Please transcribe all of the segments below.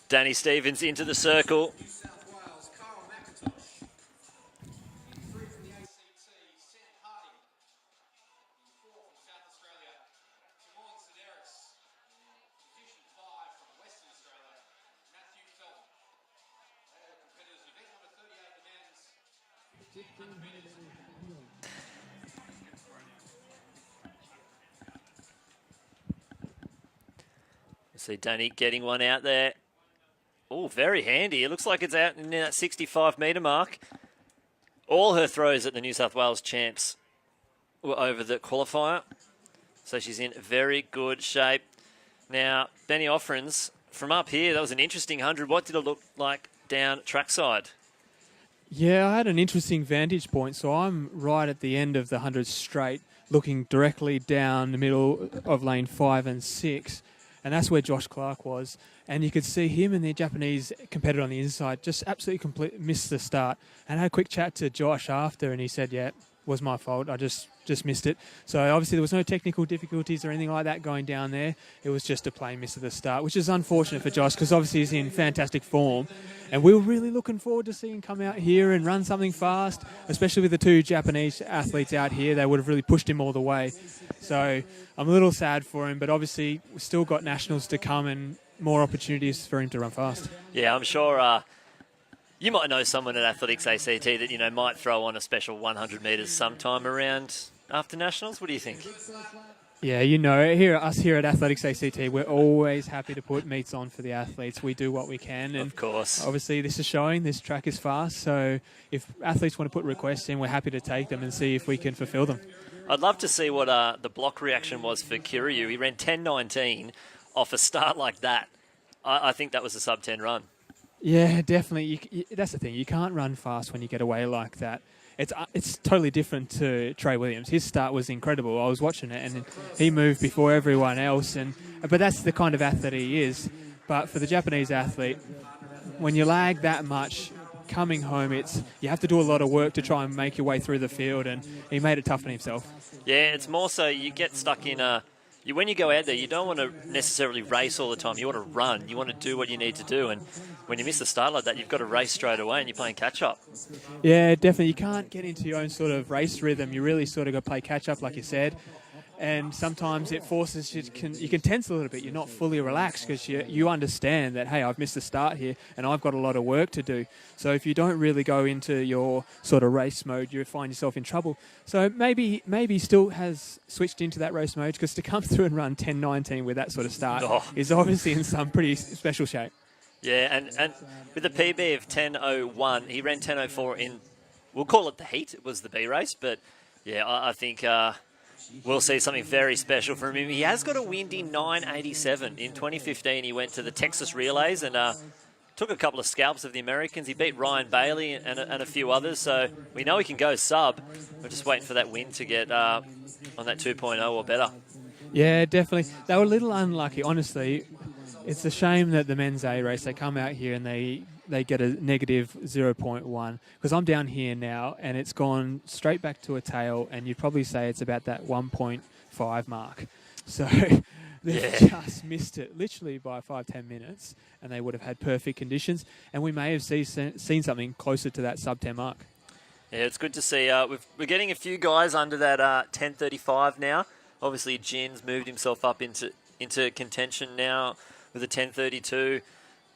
Danny Stevens into the circle. See Danny getting one out there. Oh, very handy. It looks like it's out in that 65-metre mark. All her throws at the New South Wales champs were over the qualifier. So she's in very good shape. Now, Benny Offrens, from up here, that was an interesting 100. What did it look like down trackside? Yeah, I had an interesting vantage point. So I'm right at the end of the 100 straight, looking directly down the middle of lane 5 and 6. And that's where Josh Clark was. And you could see him and the Japanese competitor on the inside just absolutely missed the start. And I had a quick chat to Josh after, and he said, yeah, it was my fault. I just missed it. So obviously there was no technical difficulties or anything like that going down there. It was just a plain miss at the start, which is unfortunate for Josh because obviously he's in fantastic form. And we were really looking forward to seeing him come out here and run something fast, especially with the two Japanese athletes out here. They would have really pushed him all the way. So I'm a little sad for him, but obviously we've still got nationals to come and more opportunities for him to run fast. Yeah, I'm sure you might know someone at Athletics ACT that, you know, might throw on a special 100 metres sometime around after nationals. What do you think? Yeah, you know, us here at Athletics ACT, we're always happy to put meets on for the athletes. We do what we can. And of course. Obviously, this is showing this track is fast. So if athletes want to put requests in, we're happy to take them and see if we can fulfill them. I'd love to see what the block reaction was for Kiryu. He ran 10.19 off a start like that. I think that was a sub-10 run. Yeah, definitely. That's the thing. You can't run fast when you get away like that. It's totally different to Trey Williams. His start was incredible. I was watching it, and he moved before everyone else. But that's the kind of athlete he is. But for the Japanese athlete, when you lag that much, coming home, you have to do a lot of work to try and make your way through the field, and he made it tough on himself. Yeah, it's more so you get stuck in when you go out there, you don't want to necessarily race all the time. You want to run. You want to do what you need to do. And when you miss the start like that, you've got to race straight away and you're playing catch-up. Yeah, definitely. You can't get into your own sort of race rhythm. You really sort of got to play catch-up, like you said. And sometimes it forces you can tense a little bit. You're not fully relaxed because you understand that, hey, I've missed the start here and I've got a lot of work to do. So if you don't really go into your sort of race mode, you find yourself in trouble. So maybe he still has switched into that race mode, because to come through and run 10.19 with that sort of start is obviously in some pretty special shape. Yeah, and with a PB of 10.01, he ran 10.04 in, we'll call it the heat. It was the B race, but yeah, I think we'll see something very special from him. He has got a windy 9.87. In 2015, he went to the Texas Relays and took a couple of scalps of the Americans. He beat Ryan Bailey and a few others, so we know he can go sub. We're just waiting for that win to get on that 2.0 or better. Yeah, definitely. They were a little unlucky, honestly. It's a shame that the men's A race, they come out here and they get a negative 0.1, because I'm down here now and it's gone straight back to a tail, and you'd probably say it's about that 1.5 mark. So they've just missed it literally by 5-10 minutes, and they would have had perfect conditions, and we may have seen something closer to that sub-10 mark. Yeah, it's good to see. We're getting a few guys under that 10.35 now. Obviously, Jin's moved himself up into contention now with a 10.32.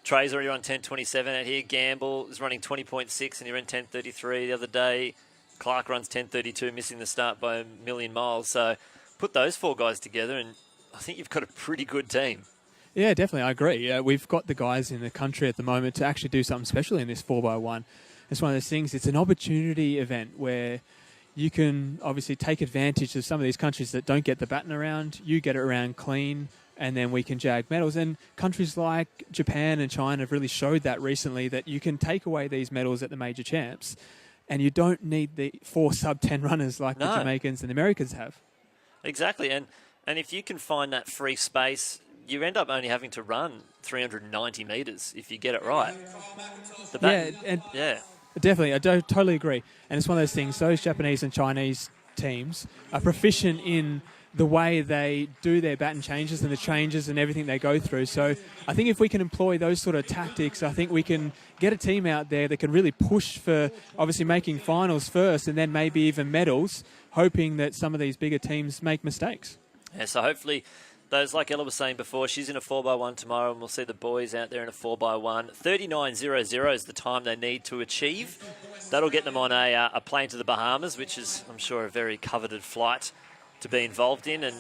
Trey's already run 10.27 out here. Gamble is running 20.6 and he ran 10.33 the other day. Clark runs 10.32, missing the start by a million miles. So put those four guys together and I think you've got a pretty good team. Yeah, definitely. I agree. We've got the guys in the country at the moment to actually do something special in this 4x1. It's one of those things, it's an opportunity event where you can obviously take advantage of some of these countries that don't get the baton around. You get it around clean, and then we can jag medals. And countries like Japan and China have really showed that recently, that you can take away these medals at the major champs and you don't need the 4 sub-10 runners like the Jamaicans and the Americans have. Exactly. And if you can find that free space, you end up only having to run 390 metres if you get it right. Definitely. I totally agree. And it's one of those things, those Japanese and Chinese teams are proficient in the way they do their baton changes and the changes and everything they go through. So I think if we can employ those sort of tactics, I think we can get a team out there that can really push for obviously making finals first and then maybe even medals, hoping that some of these bigger teams make mistakes. Yeah, so hopefully those, like Ella was saying before, she's in a 4x1 tomorrow, and we'll see the boys out there in a 4x1. 39.00 is the time they need to achieve. That'll get them on a plane to the Bahamas, which is, I'm sure, a very coveted flight to be involved in. And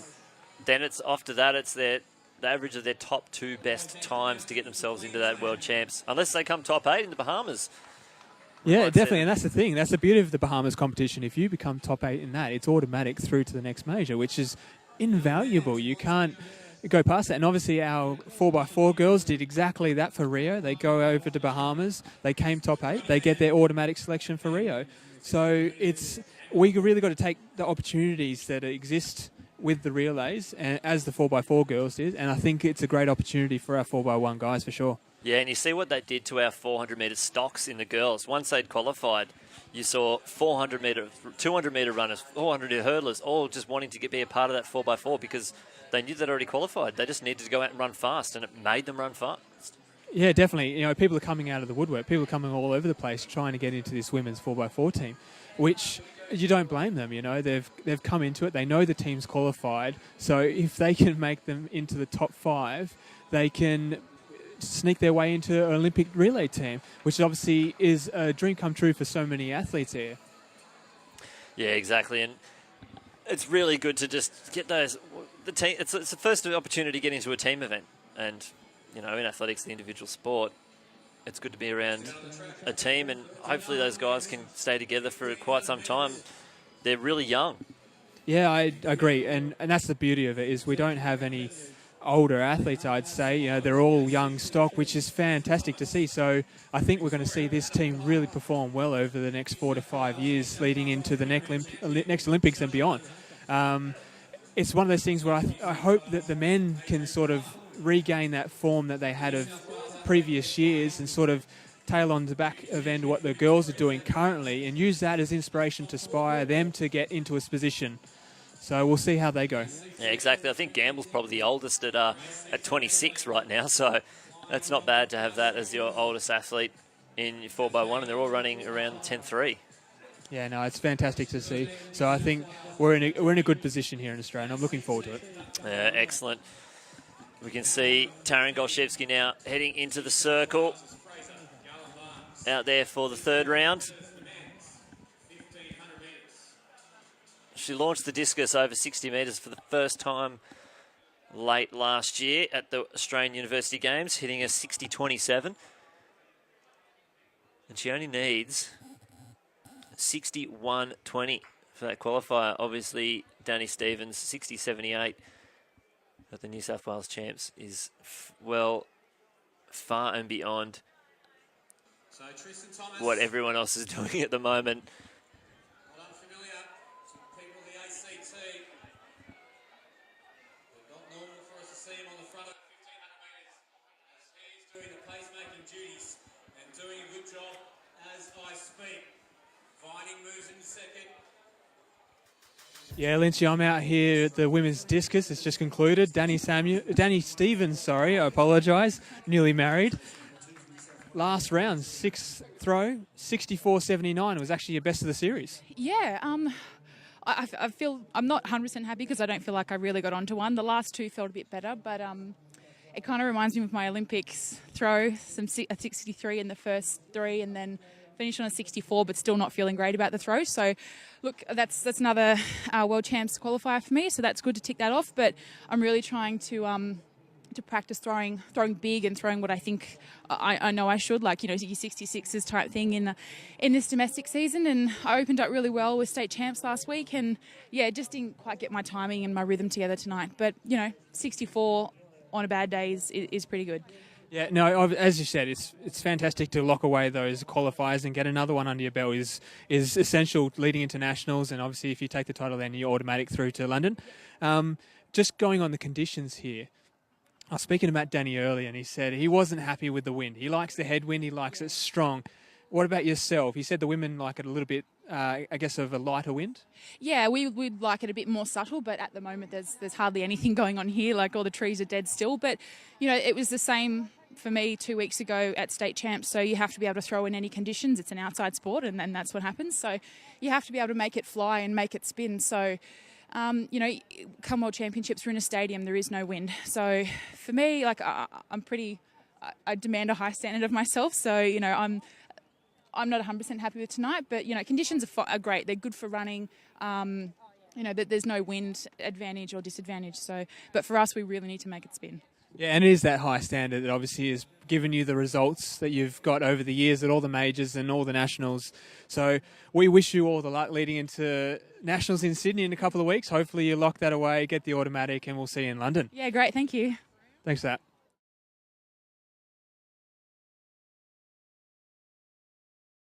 then it's after that, it's the average of their top 2 best times to get themselves into that World Champs, unless they come top 8 in the Bahamas. Yeah, definitely, and that's the thing. That's the beauty of the Bahamas competition. If you become top 8 in that, it's automatic through to the next major, which is invaluable. You can't go past that. And obviously our 4x4 girls did exactly that for Rio. They go over to Bahamas, they came top 8, they get their automatic selection for Rio. So we really got to take the opportunities that exist with the relays, and as the 4x4 girls did, and I think it's a great opportunity for our 4x1 guys for sure. Yeah, and you see what they did to our 400-metre stocks in the girls. Once they'd qualified, you saw 400-metre, 200-metre runners, 400-metre hurdlers, all just wanting to be a part of that 4x4 because they knew they'd already qualified. They just needed to go out and run fast, and it made them run fast. Yeah, definitely. You know, people are coming out of the woodwork. People are coming all over the place trying to get into this women's 4x4 team, which you don't blame them. You know, they've come into it. They know the team's qualified. So if they can make them into the top 5, they can sneak their way into an Olympic relay team, which obviously is a dream come true for so many athletes here. Yeah, exactly. And it's really good to just get those. The team. It's the first opportunity to get into a team event, and you know, in athletics, the individual sport, it's good to be around a team, and hopefully those guys can stay together for quite some time. They're really young. Yeah, I agree, and that's the beauty of it, is we don't have any older athletes, I'd say. You know, they're all young stock, which is fantastic to see. So I think we're going to see this team really perform well over the next 4 to 5 years leading into the next Olympics and beyond. It's one of those things where I hope that the men can sort of regain that form that they had of previous years and sort of tail on the back of end what the girls are doing currently and use that as inspiration to inspire them to get into a position. So we'll see how they go. Yeah, exactly. I think Gamble's probably the oldest at 26 right now, so that's not bad to have that as your oldest athlete in your 4x1, and they're all running around 10.3. Yeah, no, it's fantastic to see. So I think we're in a good position here in Australia, and I'm looking forward to it. Yeah, excellent. We can see Taryn Golshevsky now heading into the circle out there for the 3rd round. She launched the discus over 60 metres for the first time late last year at the Australian University Games, hitting a 60.27. And she only needs 61.20 for that qualifier. Obviously, Danny Stevens, 60.78 at the New South Wales Champs is, well, far and beyond what everyone else is doing at the moment. Yeah, Lynchy, I'm out here at the women's discus. It's just concluded. Danny Stevens, I apologise, newly married. Last round, 6th throw, 64.79. It was actually your best of the series. Yeah, I feel I'm not 100% happy because I don't feel like I really got onto one. The last 2 felt a bit better, but it kind of reminds me of my Olympics throw, a 63 in the first 3 and then finished on a 64, but still not feeling great about the throw. So, look, that's another World Champs qualifier for me, so that's good to tick that off. But I'm really trying to practice throwing big and throwing what I think I know I should, like, you know, your 66s type thing in this domestic season. And I opened up really well with state champs last week, and yeah, just didn't quite get my timing and my rhythm together tonight. But you know, 64 on a bad day is pretty good. Yeah, no, as you said, it's fantastic to lock away those qualifiers and get another one under your belt is essential leading into nationals, and obviously if you take the title then you're automatic through to London. Just going on the conditions here, I was speaking about Danny earlier and he said he wasn't happy with the wind. He likes the headwind, he likes it strong. What about yourself? You said the women like it a little bit, I guess, of a lighter wind. Yeah, we'd like it a bit more subtle, but at the moment there's hardly anything going on here. Like all the trees are dead still. But, you know, it was the same for me 2 weeks ago at state champs. So you have to be able to throw in any conditions. It's an outside sport, and then that's what happens. So you have to be able to make it fly and make it spin. So, you know, come World Championships, we're in a stadium, there is no wind. So for me, like I demand a high standard of myself. So, you know, I'm not 100% happy with tonight, but, you know, conditions are great. They're good for running. You know, there's no wind advantage or disadvantage. So, but for us, we really need to make it spin. Yeah, and it is that high standard that obviously has given you the results that you've got over the years at all the majors and all the nationals. So we wish you all the luck leading into nationals in Sydney in a couple of weeks. Hopefully you lock that away, get the automatic, and we'll see you in London. Yeah, great. Thank you. Thanks for that.